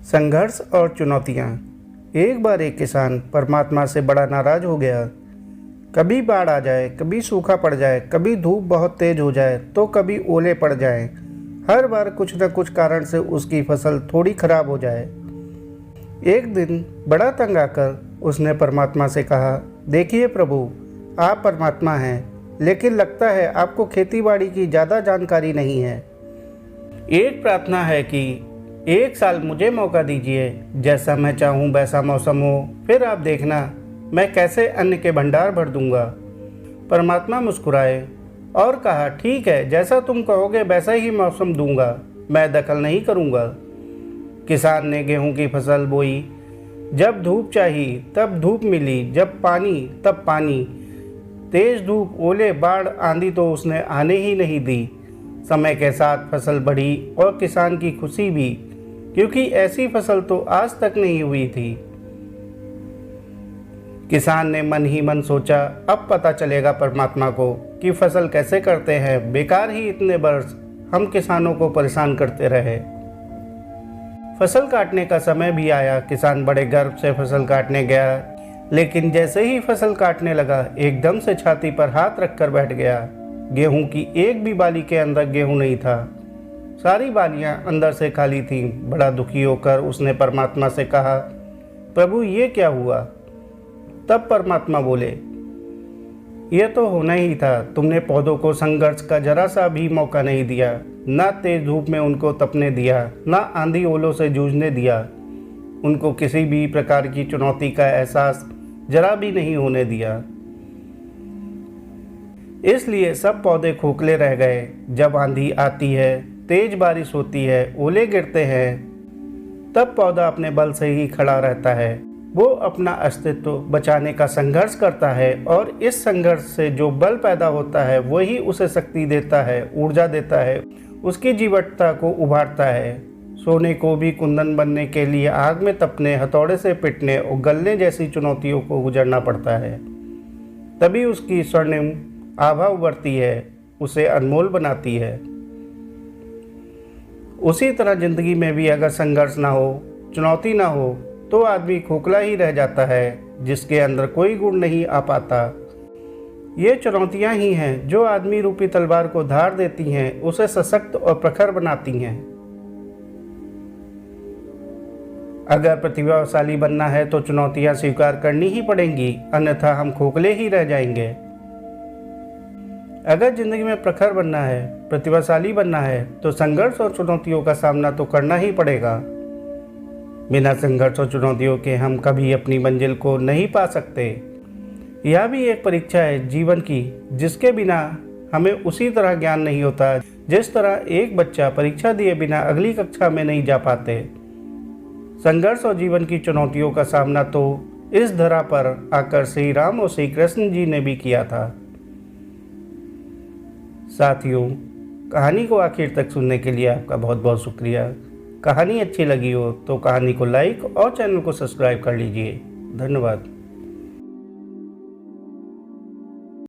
संघर्ष और चुनौतियाँ। एक बार एक किसान परमात्मा से बड़ा नाराज़ हो गया। कभी बाढ़ आ जाए, कभी सूखा पड़ जाए, कभी धूप बहुत तेज हो जाए तो कभी ओले पड़ जाएं। हर बार कुछ न कुछ कारण से उसकी फसल थोड़ी खराब हो जाए। एक दिन बड़ा तंग आकर उसने परमात्मा से कहा, देखिए प्रभु, आप परमात्मा हैं, लेकिन लगता है आपको खेतीबाड़ी की ज़्यादा जानकारी नहीं है। एक प्रार्थना है कि एक साल मुझे मौका दीजिए, जैसा मैं चाहूँ वैसा मौसम हो, फिर आप देखना मैं कैसे अन्न के भंडार भर दूंगा। परमात्मा मुस्कुराए और कहा, ठीक है, जैसा तुम कहोगे वैसा ही मौसम दूंगा, मैं दखल नहीं करूंगा। किसान ने गेहूं की फसल बोई। जब धूप चाहिए तब धूप मिली, जब पानी तब पानी। तेज धूप, ओले, बाढ़, आंधी तो उसने आने ही नहीं दी। समय के साथ फसल बढ़ी और किसान की खुशी भी, क्योंकि ऐसी फसल तो आज तक नहीं हुई थी। किसान ने मन ही मन सोचा, अब पता चलेगा परमात्मा को कि फसल कैसे करते हैं। बेकार ही इतने वर्ष हम किसानों को परेशान करते रहे। फसल काटने का समय भी आया। किसान बड़े गर्व से फसल काटने गया, लेकिन जैसे ही फसल काटने लगा एकदम से छाती पर हाथ रखकर बैठ गया। गेहूं की एक भी बाली के अंदर गेहूं नहीं था, सारी बालियां अंदर से खाली थीं। बड़ा दुखी होकर उसने परमात्मा से कहा, प्रभु ये क्या हुआ? तब परमात्मा बोले, यह तो होना ही था। तुमने पौधों को संघर्ष का जरा सा भी मौका नहीं दिया, ना तेज धूप में उनको तपने दिया, ना आंधी ओलों से जूझने दिया। उनको किसी भी प्रकार की चुनौती का एहसास जरा भी नहीं होने दिया। इसलिए सब पौधे खोखले रह गए। जब आंधी आती है, तेज बारिश होती है, ओले गिरते हैं, तब पौधा अपने बल से ही खड़ा रहता है। वो अपना अस्तित्व बचाने का संघर्ष करता है और इस संघर्ष से जो बल पैदा होता है वही उसे शक्ति देता है, ऊर्जा देता है, उसकी जीवटता को उभारता है। सोने को भी कुंदन बनने के लिए आग में तपने, हथौड़े से पिटने और गलने जैसी चुनौतियों को गुजरना पड़ता है। तभी उसकी स्वर्णिम आभा उभरती है, उसे अनमोल बनाती है। उसी तरह जिंदगी में भी अगर संघर्ष ना हो, चुनौती ना हो, तो आदमी खोखला ही रह जाता है, जिसके अंदर कोई गुण नहीं आ पाता। ये चुनौतियां ही हैं जो आदमी रूपी तलवार को धार देती हैं, उसे सशक्त और प्रखर बनाती हैं। अगर प्रतिभाशाली बनना है तो चुनौतियां स्वीकार करनी ही पड़ेंगी, अन्यथा हम खोखले ही रह जाएंगे। अगर जिंदगी में प्रखर बनना है, प्रतिभाशाली बनना है, तो संघर्ष और चुनौतियों का सामना तो करना ही पड़ेगा। बिना संघर्ष और चुनौतियों के हम कभी अपनी मंजिल को नहीं पा सकते। यह भी एक परीक्षा है जीवन की, जिसके बिना हमें उसी तरह ज्ञान नहीं होता जिस तरह एक बच्चा परीक्षा दिए बिना अगली कक्षा में नहीं जा पाते। संघर्ष और जीवन की चुनौतियों का सामना तो इस धरा पर आकर श्री राम और श्री कृष्ण जी ने भी किया था। साथियों, कहानी को आखिर तक सुनने के लिए आपका बहुत बहुत शुक्रिया। कहानी अच्छी लगी हो तो कहानी को लाइक और चैनल को सब्सक्राइब कर लीजिए। धन्यवाद।